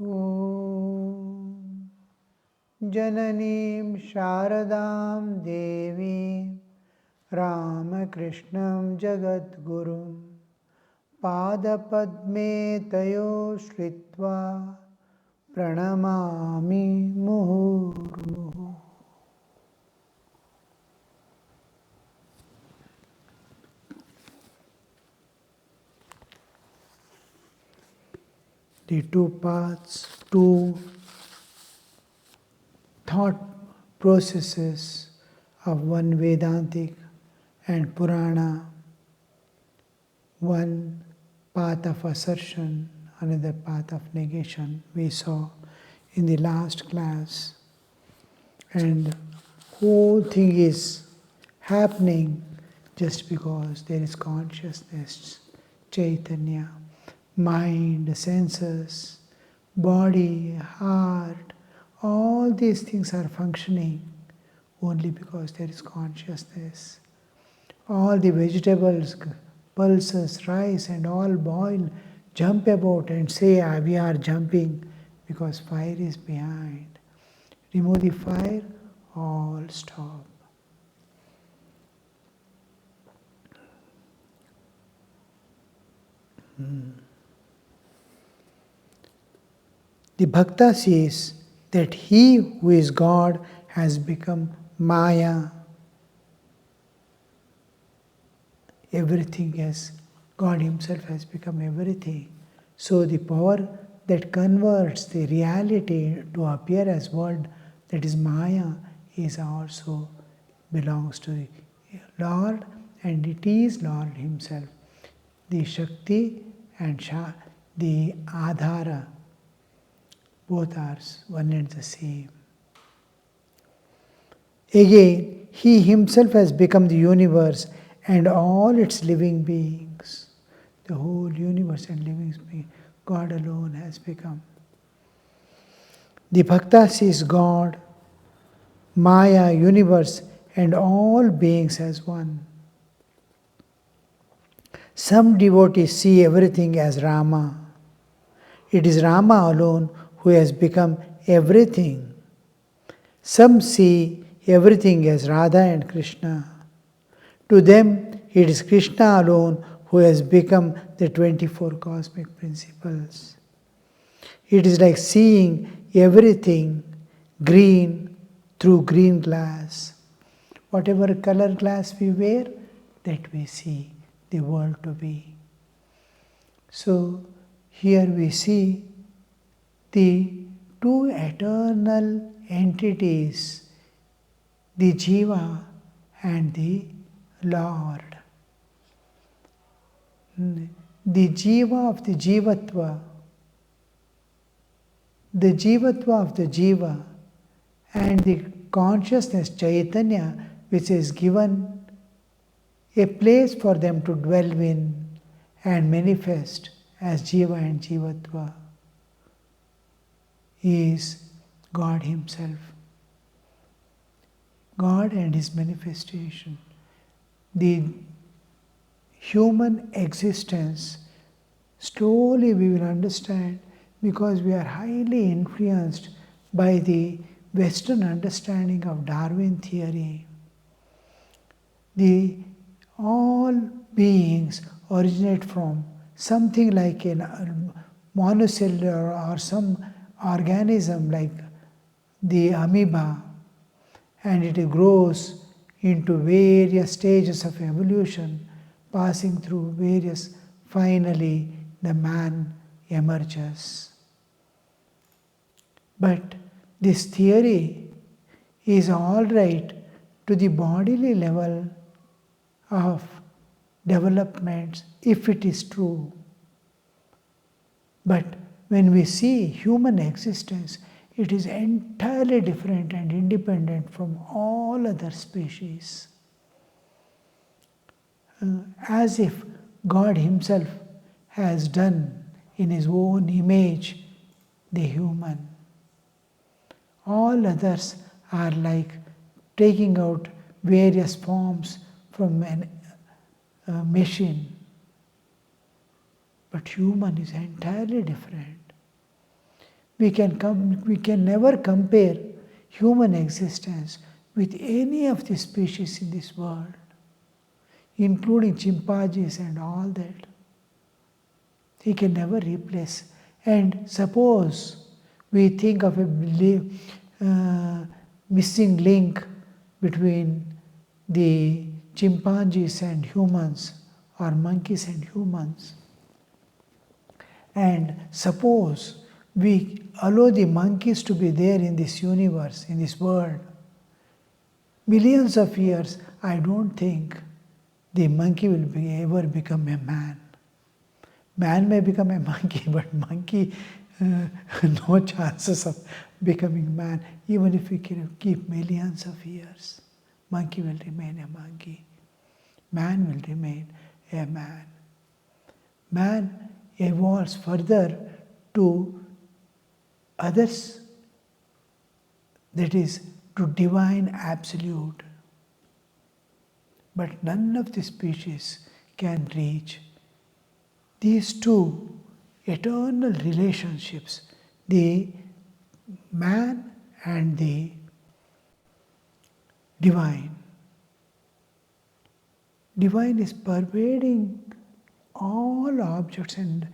Om Jananim Sharadam Devi Ramakrishnam Jagadgurum Padapadme Tayo Shritva Pranamami Muhurmuhu. The two paths, two thought processes of one Vedantic and Purana, one path of assertion, another path of negation, we saw in the last class. And whole thing is happening just because there is consciousness, Chaitanya, mind, senses, body, heart, all these things are functioning only because there is consciousness. All the vegetables, pulses, rise and all boil, jump about and say we are jumping because fire is behind. Remove the fire, all stop. The Bhakta says that he who is God has become Maya. Everything has, God Himself has become everything. So the power that converts the reality to appear as world, that is Maya, is also belongs to the Lord, and it is Lord Himself. The Shakti and the Adhara, both are one and the same. Again, He Himself has become the universe and all its living beings. The whole universe and living beings, God alone has become. The Bhakta sees God, Maya, universe, and all beings as one. Some devotees see everything as Rama. It is Rama alone who has become everything. Some see everything as Radha and Krishna. To them, it is Krishna alone who has become the 24 cosmic principles. It is like seeing everything green through green glass. Whatever color glass we wear, that we see the world to be. So, here we see the two eternal entities, the Jiva and the Lord. The Jiva of the Jivatva, the Jivatva of the Jiva, and the consciousness Chaitanya, which is given a place for them to dwell in and manifest as Jiva and Jivatva, is God Himself. God and His manifestation. The human existence, slowly we will understand, because we are highly influenced by the Western understanding of Darwin theory. All beings originate from something like a monocellular or some organism like the amoeba, and it grows into various stages of evolution, passing through various, finally the man emerges. But this theory is all right to the bodily level of developments if it is true. But when we see human existence, it is entirely different and independent from all other species. As if God Himself has done in His own image the human. All others are like taking out various forms from a machine. But human is entirely different. We can never compare human existence with any of the species in this world, including chimpanzees and all that. He can never replace. And suppose we think of a missing link between the chimpanzees and humans, or monkeys and humans, and suppose we allow the monkeys to be there in this universe, in this world, millions of years, I don't think the monkey will ever become a man. Man may become a monkey, but monkey, no chances of becoming man. Even if we can keep millions of years, monkey will remain a monkey. Man will remain a man. Man evolves further to others, that is, to divine absolute. But none of the species can reach these two eternal relationships, the man and the divine. Divine is pervading all objects and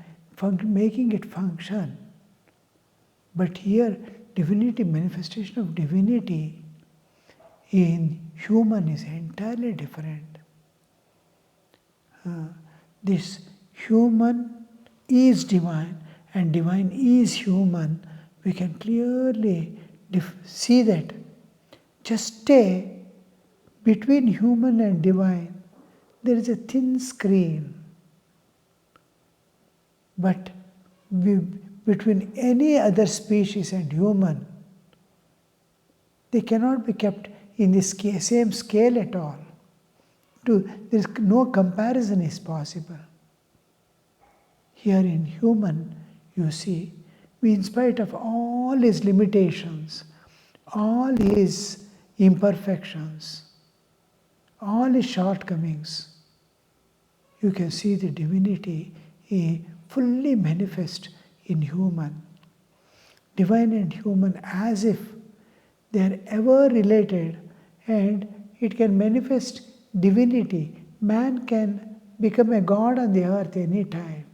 making it function. But here, divinity, manifestation of divinity in human is entirely different. This human is divine and divine is human. We can clearly see that. Just stay between human and divine. There is a thin screen. But between any other species and human, they cannot be kept in the same scale at all. No comparison is possible. Here in human, you see, in spite of all his limitations, all his imperfections, all his shortcomings, you can see the divinity fully manifest in human. Divine and human as if they are ever related, and it can manifest divinity. Man can become a god on the earth any time,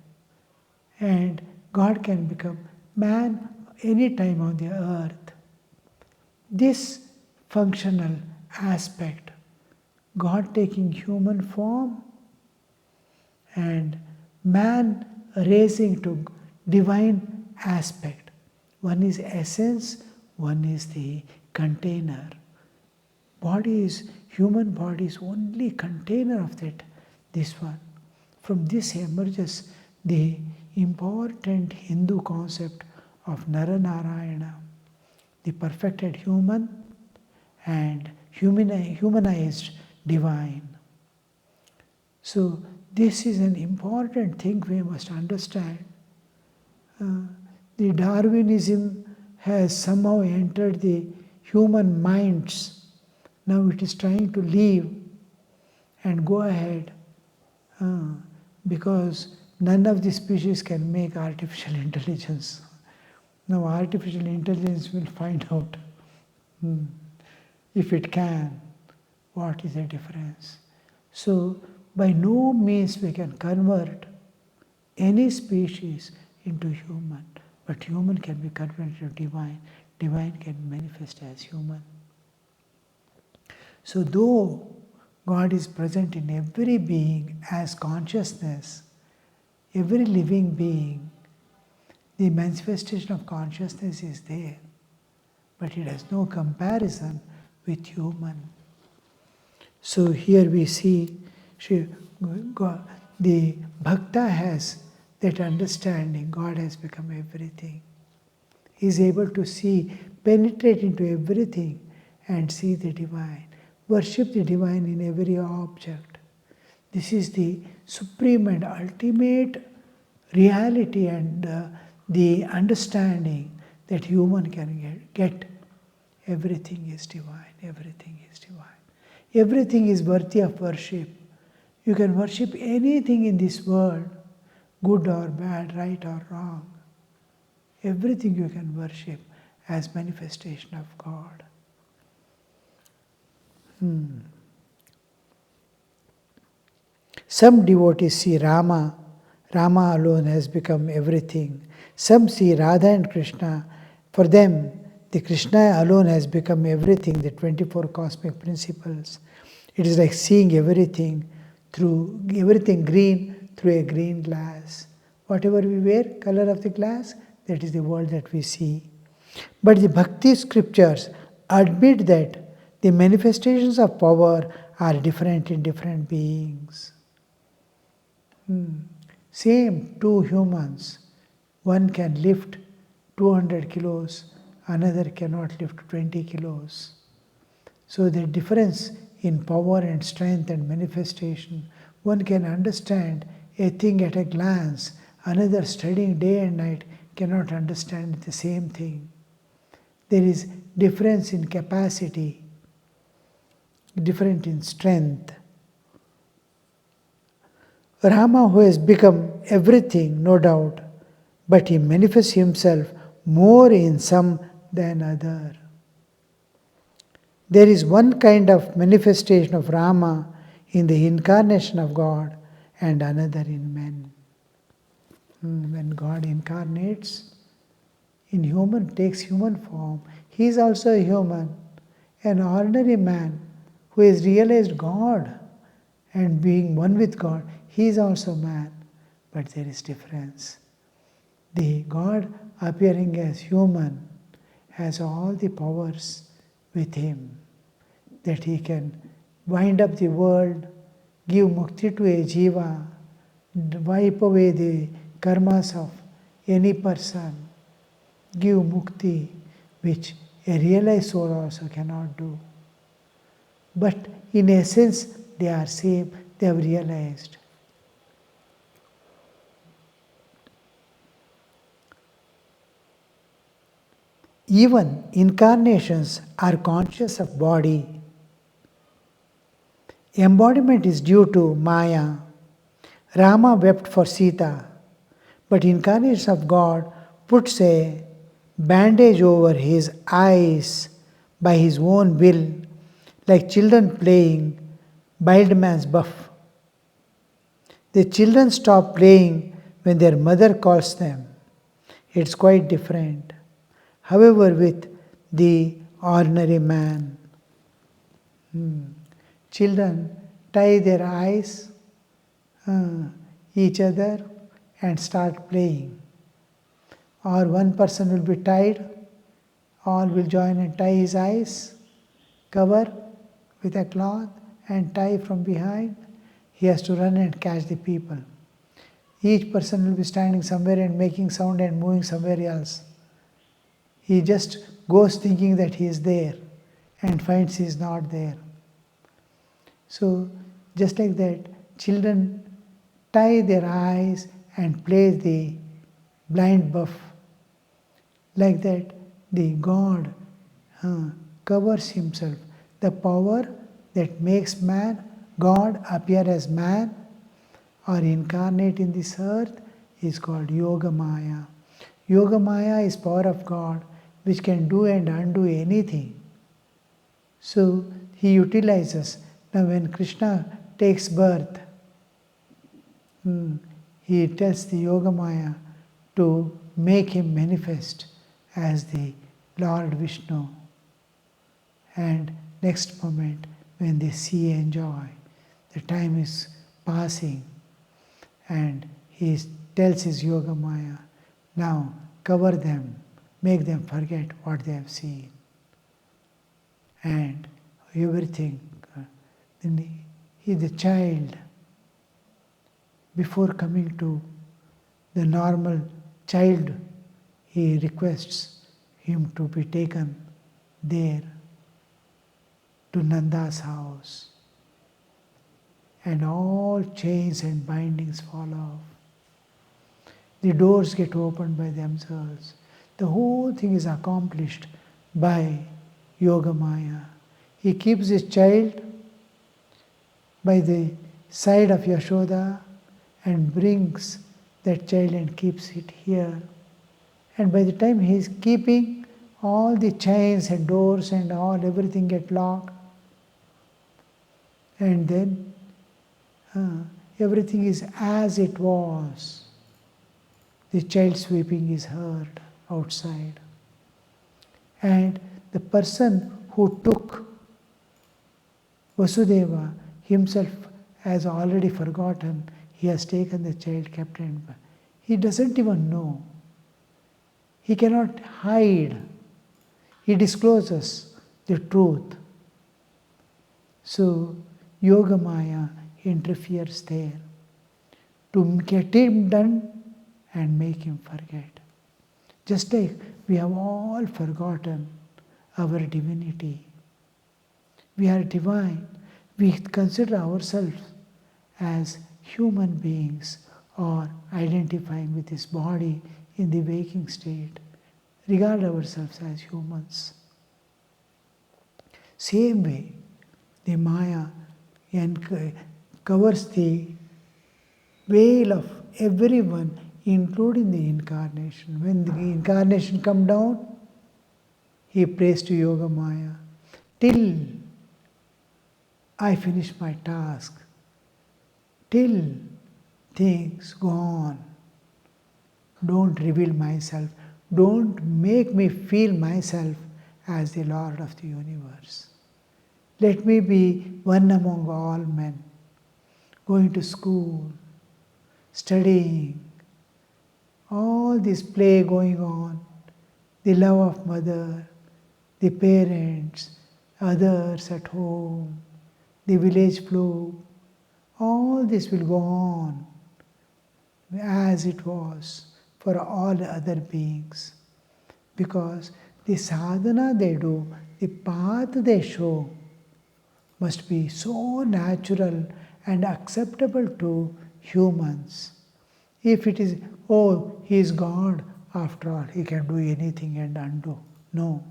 and God can become man any time on the earth. This functional aspect, God taking human form and man raising to divine aspect. One is essence, one is the container. Human body is only container of this one. From this emerges the important Hindu concept of Naranarayana, the perfected human and humanized divine. So this is an important thing we must understand. The Darwinism has somehow entered the human minds. Now it is trying to leave and go ahead because none of the species can make artificial intelligence. Now artificial intelligence will find out if it can, what is the difference. So by no means we can convert any species into human, but human can be converted to divine. Divine can manifest as human. So though God is present in every being as consciousness, every living being, the manifestation of consciousness is there, but it has no comparison with human. So here we see the bhakta has that understanding. God has become everything. He is able to see, penetrate into everything and see the divine. Worship the divine in every object. This is the supreme and ultimate reality and the understanding that human can get. Everything is divine. Everything is divine. Everything is worthy of worship. You can worship anything in this world, good or bad, right or wrong. Everything you can worship as manifestation of God. Some devotees see Rama. Rama alone has become everything. Some see Radha and Krishna. For them, the Krishna alone has become everything, the 24 cosmic principles. It is like seeing everything green through a green glass. Whatever we wear, color of the glass, that is the world that we see. But the Bhakti scriptures admit that the manifestations of power are different in different beings. Same two humans. One can lift 200 kilos, another cannot lift 20 kilos. So the difference in power and strength and manifestation, one can understand a thing at a glance, another studying day and night cannot understand the same thing. There is difference in capacity, different in strength. Rama, who has become everything, no doubt, but he manifests himself more in some than other. There is one kind of manifestation of Rama in the incarnation of God and another in men. When God incarnates in human, takes human form, he is also a human, an ordinary man who has realized God and being one with God. He is also man, but there is difference. The God appearing as human has all the powers with him, that he can wind up the world, give mukti to a jiva, wipe away the karmas of any person, give mukti, which a realized soul also cannot do. But in essence, they are same, they have realized. Even incarnations are conscious of body. Embodiment is due to Maya. Rama wept for Sita, but incarnation of God puts a bandage over his eyes by his own will, like children playing Bildman's buff. The children stop playing when their mother calls them. It's quite different. However, with the ordinary man, children tie their eyes each other and start playing. Or one person will be tied, all will join and tie his eyes, cover with a cloth and tie from behind. He has to run and catch the people. Each person will be standing somewhere and making sound and moving somewhere else. He just goes thinking that he is there and finds he is not there. So, just like that, children tie their eyes and play the blind buff. Like that, the God covers himself. The power that makes man, God, appear as man or incarnate in this earth is called Yoga Maya. Yoga Maya is power of God which can do and undo anything. So he utilizes. Now when Krishna takes birth, he tells the Yoga Maya to make him manifest as the Lord Vishnu. And next moment, when they see and enjoy, the time is passing, and he tells his Yoga Maya, now cover them, make them forget what they have seen. And everything. Then he, the child, before coming to the normal child, he requests him to be taken there to Nanda's house. And all chains and bindings fall off. The doors get opened by themselves. The whole thing is accomplished by Yoga Maya. He keeps his child by the side of Yashoda and brings that child and keeps it here. And by the time he is keeping all the chains and doors and all, everything get locked. And then everything is as it was. The child sweeping is heard outside. And the person who took Vasudeva himself has already forgotten. He has taken the child, kept him. He doesn't even know. He cannot hide. He discloses the truth. So Yoga Maya interferes there to get him done and make him forget. Just like we have all forgotten our divinity. We are divine. We consider ourselves as human beings or identifying with this body in the waking state. Regard ourselves as humans. Same way, the Maya covers the veil of everyone, including the incarnation. When the incarnation comes down, he prays to Yoga Maya, till I finish my task, till things go on. Don't reveal myself. Don't make me feel myself as the Lord of the universe. Let me be one among all men, going to school, studying, all this play going on, the love of mother, the parents, others at home, the village flow, all this will go on as it was for all other beings. Because the sadhana they do, the path they show, must be so natural and acceptable to humans. If it is, oh, he is God, after all, he can do anything and undo. No.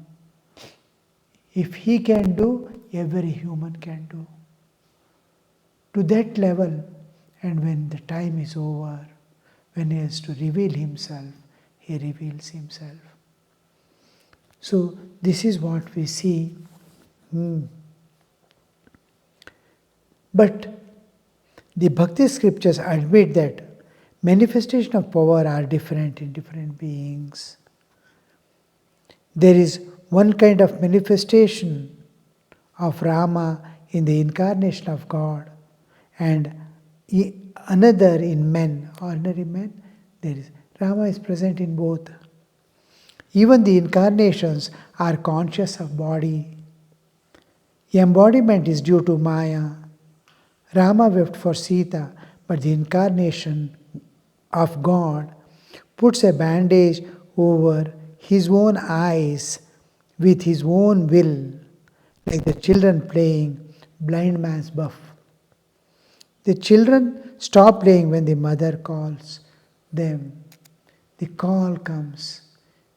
If he can do, every human can do. To that level, and when the time is over, when he has to reveal himself, he reveals himself. So this is what we see. But the Bhakti scriptures admit that manifestation of power are different in different beings. There is one kind of manifestation of Rama in the incarnation of God, and another in men, ordinary men. There is Rama is present in both. Even the incarnations are conscious of body. Embodiment is due to Maya. Rama wept for Sita, but the incarnation of God puts a bandage over his own eyes with his own will, like the children playing blind man's buff. The children stop playing when the mother calls them. The call comes.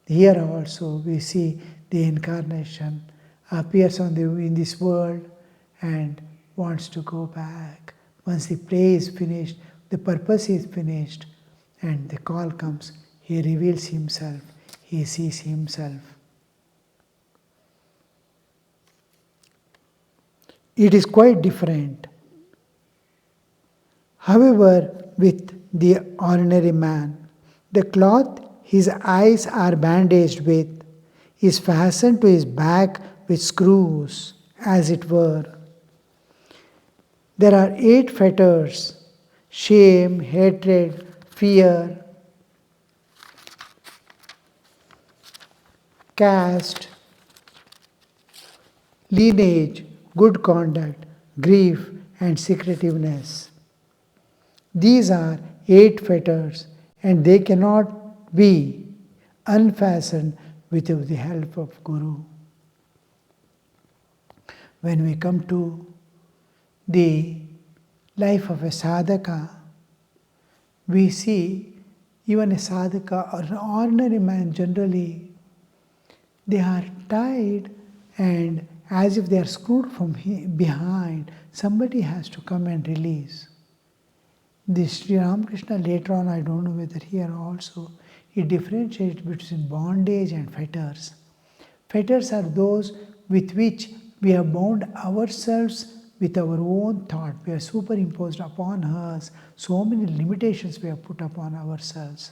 Here also we see the incarnation appears in this world and wants to go back. Once the play is finished, the purpose is finished, and the call comes, he reveals himself, he sees himself. It is quite different. However, with the ordinary man, the cloth his eyes are bandaged with is fastened to his back with screws, as it were. There are 8 fetters: shame, hatred, fear, caste, lineage, good conduct, grief, and secretiveness. These are 8 fetters, and they cannot be unfastened without the help of Guru. When we come to the life of a sadhaka, we see even a sadhaka or an ordinary man generally, they are tied and as if they are screwed from behind. Somebody has to come and release. This Sri Ramakrishna later on, I don't know whether here also, It differentiates between bondage and fetters. Fetters are those with which we have bound ourselves with our own thought. We have superimposed upon us so many limitations we have put upon ourselves.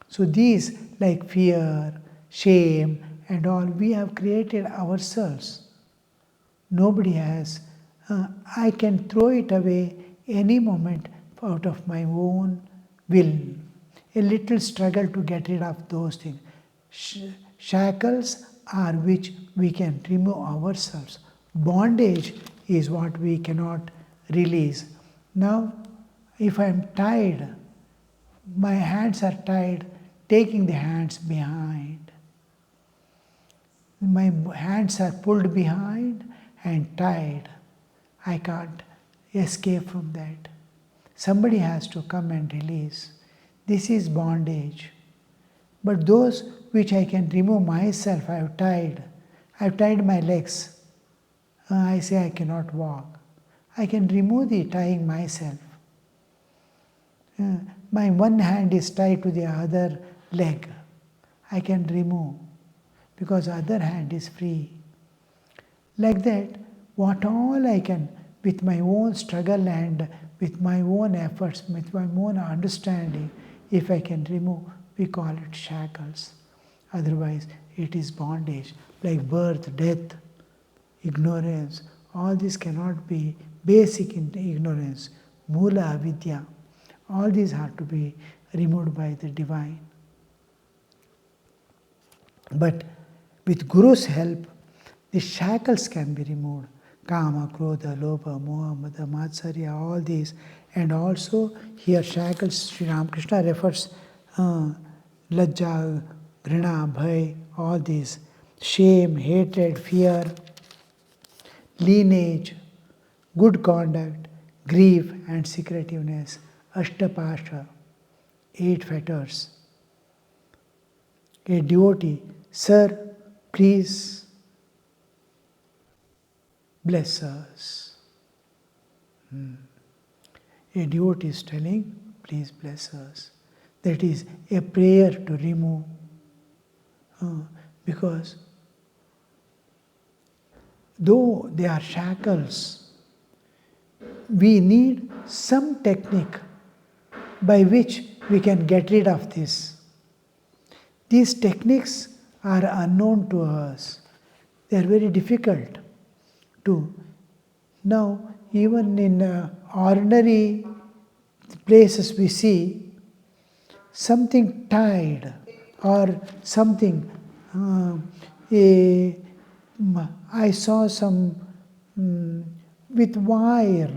So these, like fear, shame, and all, we have created ourselves. Nobody has. I can throw it away any moment out of my own will. A little struggle to get rid of those things. Shackles are which we can remove ourselves. Bondage is what we cannot release. Now, if I am tied, my hands are tied, taking the hands behind. My hands are pulled behind and tied. I can't escape from that. Somebody has to come and release. This is bondage. But those which I can remove myself, I have tied. I have tied my legs. I say I cannot walk. I can remove the tying myself. My one hand is tied to the other leg. I can remove because the other hand is free. Like that, what all I can, with my own struggle and with my own efforts, with my own understanding, if I can remove, we call it shackles. Otherwise, it is bondage, like birth, death, ignorance. All this cannot be basic in ignorance, mula avidya. All these have to be removed by the divine. But with Guru's help, the shackles can be removed. Kama, Krodha, Lobha, Moha, Mada, Matsarya, all these. And also here shackles, Sri Ramakrishna refers Lajja, Grina, Bhai, all these. Shame, hatred, fear, lineage, good conduct, grief and secretiveness. Ashtapasha, 8 fetters. A devotee, sir, please bless us. A devotee is telling, please bless us. That is a prayer to remove. Because though they are shackles, we need some technique by which we can get rid of this. These techniques are unknown to us. They are very difficult to. Now, even in ordinary places we see something tied or something. I saw some with wire,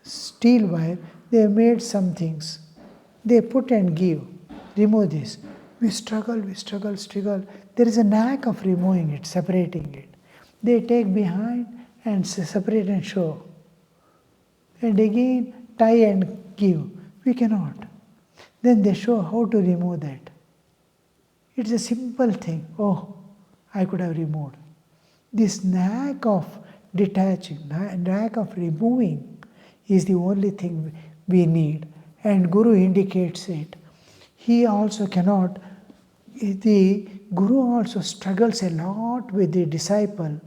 steel wire, they made some things. They put and give, remove this. We struggle. There is a knack of removing it, separating it. They take behind and separate and show. And again tie and give. We cannot. Then they show how to remove that. It's a simple thing. Oh, I could have removed. This knack of detaching, knack of removing is the only thing we need. And Guru indicates it. He also cannot, the Guru also struggles a lot with the disciple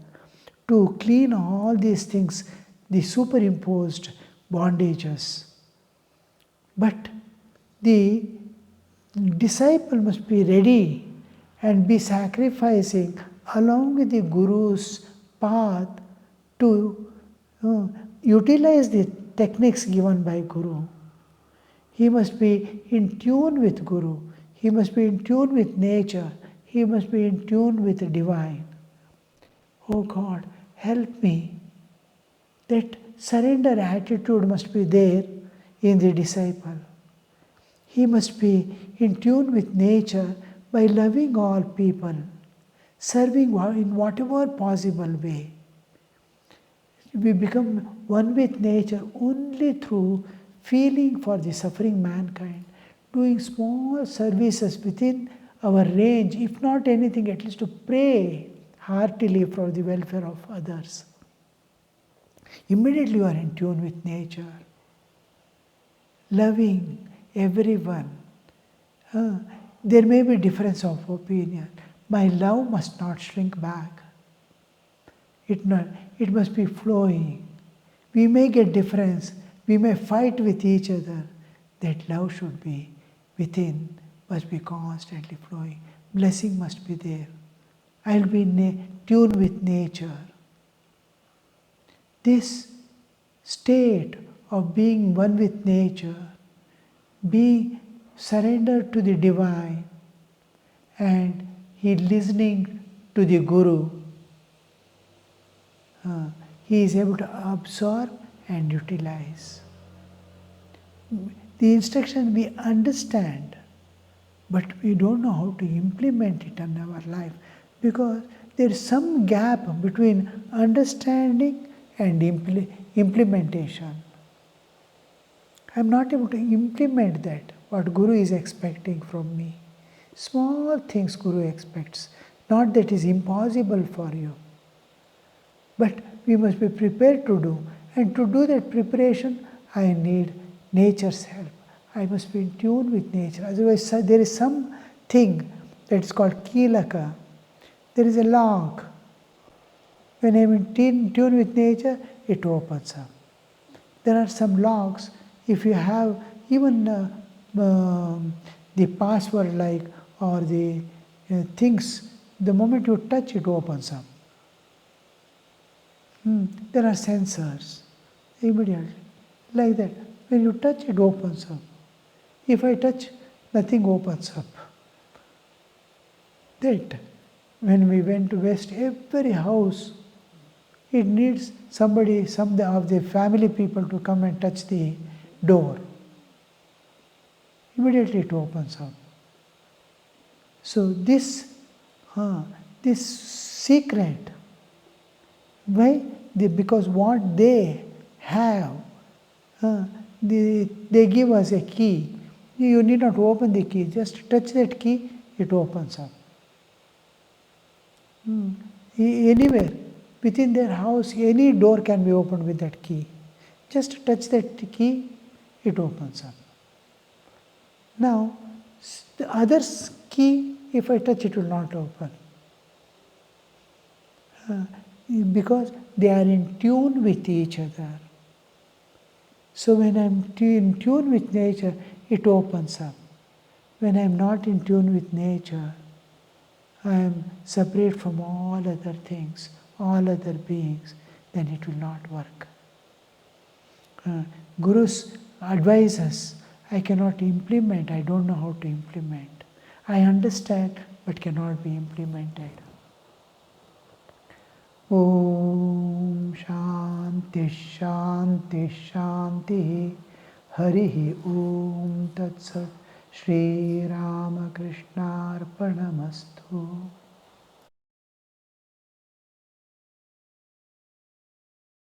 to clean all these things, the superimposed bondages. But the disciple must be ready and be sacrificing along with the Guru's path to utilize the techniques given by Guru. He must be in tune with Guru. He must be in tune with nature. He must be in tune with the divine. Oh God, help me. That surrender attitude must be there in the disciple. He must be in tune with nature by loving all people, serving in whatever possible way. We become one with nature only through feeling for the suffering mankind, doing small services within our range, if not anything, at least to pray heartily for the welfare of others. Immediately you are in tune with nature, loving everyone, Uh, there may be difference of opinion. My love must not shrink back. It, not, it must be flowing. We may get difference. We may fight with each other. That love should be within, must be constantly flowing. Blessing must be there. I'll be in tune with nature. This state of being one with nature, being surrendered to the divine, and he listening to the Guru, he is able to absorb and utilize. The instruction we understand, but we don't know how to implement it in our life because there is some gap between understanding and implementation. I'm not able to implement that, what Guru is expecting from me. Small things Guru expects, not that is impossible for you. But we must be prepared to do. And to do that preparation, I need nature's help. I must be in tune with nature. Otherwise, there is something that is called kilaka. There is a lock. When I am in tune with nature, it opens up. There are some locks. If you have even the password like or the things, the moment you touch, it opens up. There are sensors, immediately, like that. When you touch, it opens up. If I touch, nothing opens up. That, when we went to West, every house, it needs somebody, some of the family people to come and touch the door. Immediately it opens up. So this secret, why? Because what they have, they give us a key. You need not open the key, just touch that key, it opens up. Anywhere, within their house, any door can be opened with that key. Just touch that key, it opens up. Now, the other's key, if I touch, it will not open. Because they are in tune with each other. So when I'm in tune with nature, it opens up. When I'm not in tune with nature, I am separate from all other things, all other beings, then it will not work. Gurus advise us, I cannot implement, I don't know how to implement. I understand, but cannot be implemented. Om Shanti Shanti Shanti Harihi Om Tat Sat Shri Ramakrishna Arpanamastu.